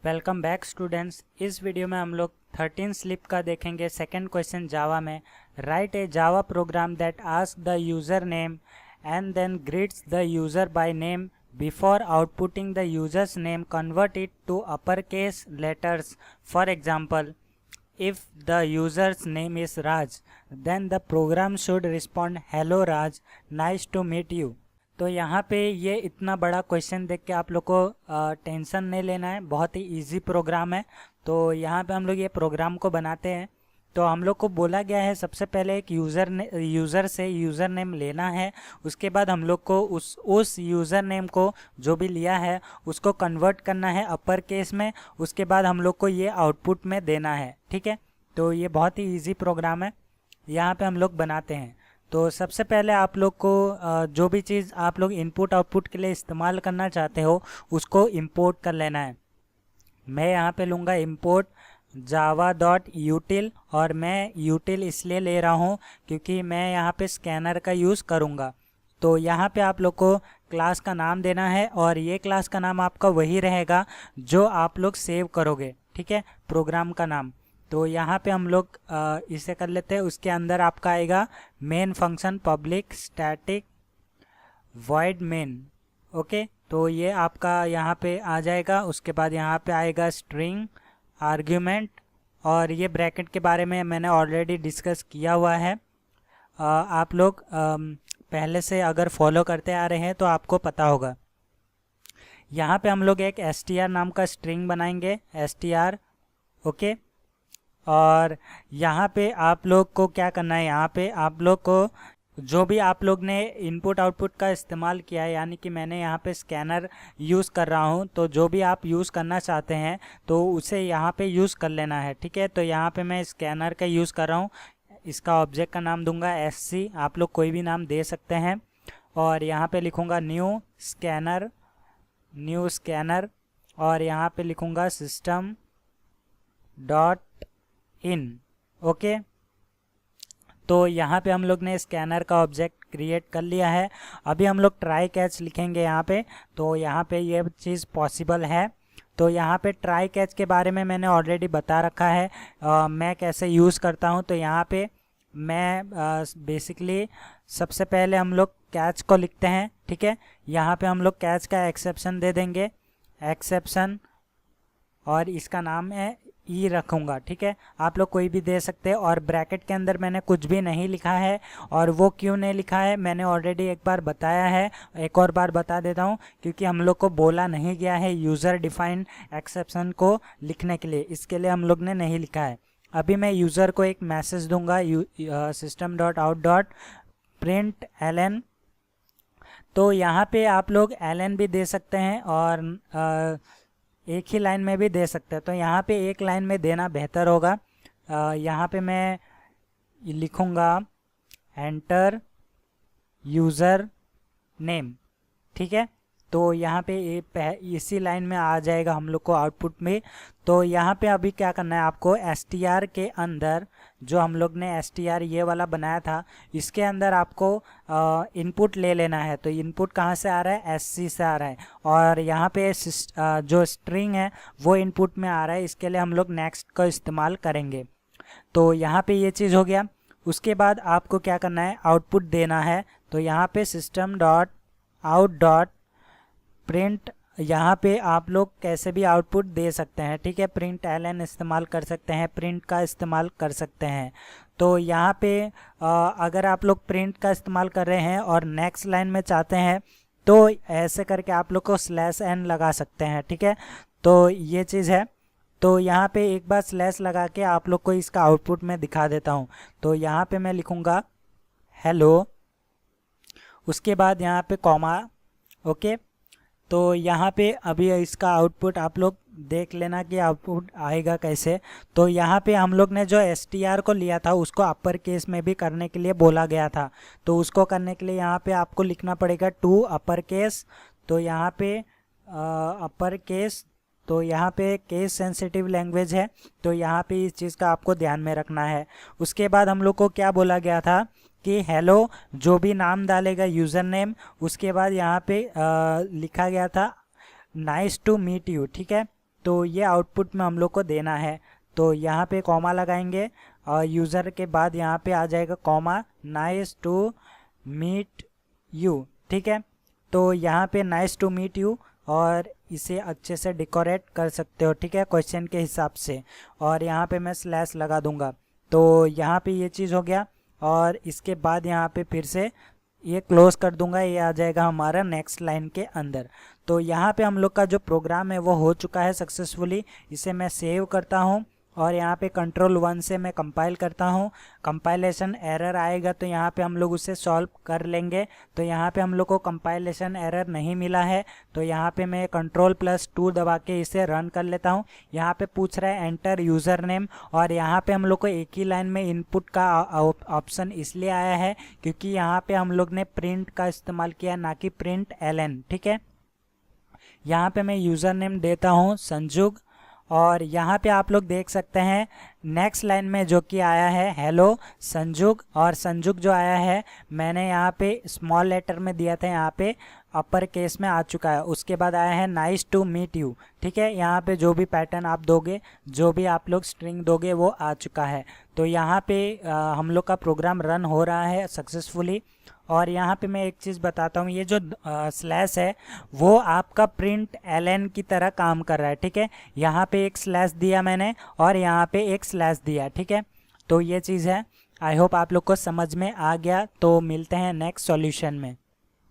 Welcome back students. इस video में हम लोग 13 स्लिप का देखेंगे। सेकंड क्वेश्चन जावा में, write a Java program that ask the user name and then greets the user by name before outputting the user's name, convert it to upper case letters. For example, if the user's name is Raj, then the program should respond hello Raj, nice to meet you। तो यहाँ पे ये इतना बड़ा question देख के आप लोग को टेंशन नहीं लेना है, बहुत ही इजी प्रोग्राम है। तो यहाँ पे हम लोग ये प्रोग्राम को बनाते हैं। तो हम लोग को बोला गया है सबसे पहले एक यूज़र से यूज़र नेम लेना है। उसके बाद हम लोग को उस यूज़र नेम को जो भी लिया है उसको कन्वर्ट करना है अपर केस में। उसके बाद हम लोग को ये आउटपुट में देना है, ठीक है। तो ये बहुत ही इजी प्रोग्राम है, यहाँ पे हम लोग बनाते हैं। तो सबसे पहले आप लोग को जो भी चीज़ आप लोग इनपुट आउटपुट के लिए इस्तेमाल करना चाहते हो उसको इंपोर्ट कर लेना है। मैं यहाँ पे लूँगा इंपोर्ट java.util, और मैं util इसलिए ले रहा हूँ क्योंकि मैं यहाँ पे स्कैनर का यूज़ करूँगा। तो यहाँ पे आप लोग को क्लास का नाम देना है और ये क्लास का नाम आपका वही रहेगा जो आप लोग सेव करोगे, ठीक है, प्रोग्राम का नाम। तो यहाँ पे हम लोग इसे कर लेते हैं। उसके अंदर आपका आएगा main function public static void main, okay. तो ये आपका यहाँ पे आ जाएगा। उसके बाद यहाँ पे आएगा स्ट्रिंग आर्ग्यूमेंट, और ये ब्रैकेट के बारे में मैंने ऑलरेडी डिस्कस किया हुआ है। आप लोग पहले से अगर फॉलो करते आ रहे हैं तो आपको पता होगा। यहाँ पे हम लोग एक str नाम का स्ट्रिंग बनाएंगे, str, ओके। और यहाँ पे आप लोग को क्या करना है, यहाँ पे आप लोग को जो भी आप लोग ने इनपुट आउटपुट का इस्तेमाल किया है, यानी कि मैंने यहाँ पे स्कैनर यूज़ कर रहा हूँ, तो जो भी आप यूज़ करना चाहते हैं तो उसे यहाँ पे यूज़ कर लेना है, ठीक है। तो यहाँ पे मैं स्कैनर का यूज़ कर रहा हूँ। इसका ऑब्जेक्ट का नाम दूंगा sc, आप लोग कोई भी नाम दे सकते हैं। और यहाँ पे लिखूँगा न्यू स्कैनर, और यहाँ पे लिखूँगा system डॉट इन, ओके। तो यहाँ पे हम लोग ने स्कैनर का ऑब्जेक्ट क्रिएट कर लिया है। अभी हम लोग ट्राई कैच लिखेंगे यहाँ पे, तो यहाँ पे ये चीज़ पॉसिबल है। तो यहाँ पे ट्राई कैच के बारे में मैंने ऑलरेडी बता रखा है, मैं कैसे यूज़ करता हूँ। तो यहाँ पे मैं बेसिकली सबसे पहले हम लोग कैच को लिखते हैं, ठीक है। यहाँ पे हम लोग कैच का एक्सेप्शन दे देंगे, एक्सेप्शन, और इसका नाम है ई रखूँगा, ठीक है। आप लोग कोई भी दे सकते हैं। और ब्रैकेट के अंदर मैंने कुछ भी नहीं लिखा है, और वो क्यों नहीं लिखा है मैंने ऑलरेडी एक बार बताया है, एक और बार बता देता हूँ, क्योंकि हम लोग को बोला नहीं गया है यूज़र डिफाइंड एक्सेप्शन को लिखने के लिए, इसके लिए हम लोग ने नहीं लिखा है। अभी मैं यूज़र को एक मैसेज दूंगा, system dot out dot print ln। तो यहाँ पे आप लोग ln भी दे सकते हैं और एक ही लाइन में भी दे सकते हैं। तो यहाँ पे एक लाइन में देना बेहतर होगा। यहाँ पे मैं लिखूँगा एंटर यूज़र नेम, ठीक है। तो यहाँ पे इसी लाइन में आ जाएगा हम लोग को आउटपुट में। तो यहाँ पे अभी क्या करना है आपको, str के अंदर जो हम लोग ने str ये वाला बनाया था, इसके अंदर आपको इनपुट ले लेना है। तो इनपुट कहाँ से आ रहा है, sc से आ रहा है, और यहाँ पे जो स्ट्रिंग है वो इनपुट में आ रहा है। इसके लिए हम लोग नेक्स्ट का इस्तेमाल करेंगे। तो यहाँ पे ये चीज़ हो गया। उसके बाद आपको क्या करना है, आउटपुट देना है। तो यहाँ पे system dot out dot print, यहाँ पे आप लोग कैसे भी आउटपुट दे सकते हैं, ठीक है। प्रिंट ln इस्तेमाल कर सकते हैं, प्रिंट का इस्तेमाल कर सकते हैं। तो यहाँ पे अगर आप लोग प्रिंट का इस्तेमाल कर रहे हैं और नेक्स्ट लाइन में चाहते हैं तो ऐसे करके आप लोग को /n लगा सकते हैं, ठीक है। तो ये चीज़ है। तो यहाँ पे एक बार स्लैश लगा के आप लोग को इसका आउटपुट में दिखा देता हूँ। तो यहाँ पे मैं लिखूँगा हेलो, उसके बाद यहाँ पे कॉमा, ओके। तो यहाँ पे अभी इसका आउटपुट आप लोग देख लेना कि आउटपुट आएगा कैसे। तो यहाँ पे हम लोग ने जो str को लिया था उसको अपर केस में भी करने के लिए बोला गया था। तो उसको करने के लिए यहाँ पे आपको लिखना पड़ेगा टू अपर केस। तो यहाँ पे अपर केस, तो यहाँ पे केस सेंसिटिव लैंग्वेज है, तो यहाँ पे इस चीज़ का आपको ध्यान में रखना है। उसके बाद हम लोग को क्या बोला गया था कि हेलो, जो भी नाम डालेगा यूज़र नेम, उसके बाद यहाँ पे लिखा गया था नाइस टू मीट यू, ठीक है। तो ये आउटपुट में हम लोग को देना है। तो यहाँ पे कॉमा लगाएंगे और यूज़र के बाद यहाँ पे आ जाएगा comma nice to meet you, ठीक है। तो यहाँ पे नाइस टू मीट यू, और इसे अच्छे से डेकोरेट कर सकते हो, ठीक है, क्वेश्चन के हिसाब से। और यहाँ पे मैं स्लैश लगा दूंगा। तो यहाँ पे ये चीज़ हो गया, और इसके बाद यहाँ पे फिर से ये क्लोज कर दूंगा, ये आ जाएगा हमारा नेक्स्ट लाइन के अंदर। तो यहाँ पे हम लोग का जो प्रोग्राम है वो हो चुका है सक्सेसफुली। इसे मैं सेव करता हूँ और यहाँ पे Ctrl+1 से मैं कंपाइल करता हूँ। कंपाइलेशन एरर आएगा तो यहाँ पे हम लोग उसे सॉल्व कर लेंगे। तो यहाँ पे हम लोग को कंपाइलेशन एरर नहीं मिला है, तो यहाँ पे मैं Ctrl+2 दबा के इसे रन कर लेता हूँ। यहाँ पे पूछ रहा है एंटर यूज़र नेम, और यहाँ पे हम लोग को एक ही लाइन में इनपुट का ऑप्शन इसलिए आया है क्योंकि यहाँ पे हम लोग ने प्रिंट का इस्तेमाल किया, ना कि println, ठीक है। यहाँ पे मैं यूज़र नेम देता हूँ संजुग, और यहाँ पे आप लोग देख सकते हैं नेक्स्ट लाइन में जो कि आया है हेलो संजुग, और संजुग जो आया है मैंने यहाँ पे स्मॉल लेटर में दिया था, यहाँ पे अपर केस में आ चुका है। उसके बाद आया है नाइस टू मीट यू, ठीक है। यहाँ पे जो भी पैटर्न आप दोगे, जो भी आप लोग स्ट्रिंग दोगे वो आ चुका है। तो यहाँ पे हम लोग का प्रोग्राम रन हो रहा है सक्सेसफुली। और यहाँ पे मैं एक चीज़ बताता हूँ, ये जो स्लैश है वो आपका println की तरह काम कर रहा है, ठीक है। यहाँ पे एक स्लैश दिया मैंने और यहाँ पे एक स्लैश दिया, ठीक है। तो ये चीज़ है। आई होप आप लोग को समझ में आ गया। तो मिलते हैं नेक्स्ट सॉल्यूशन में।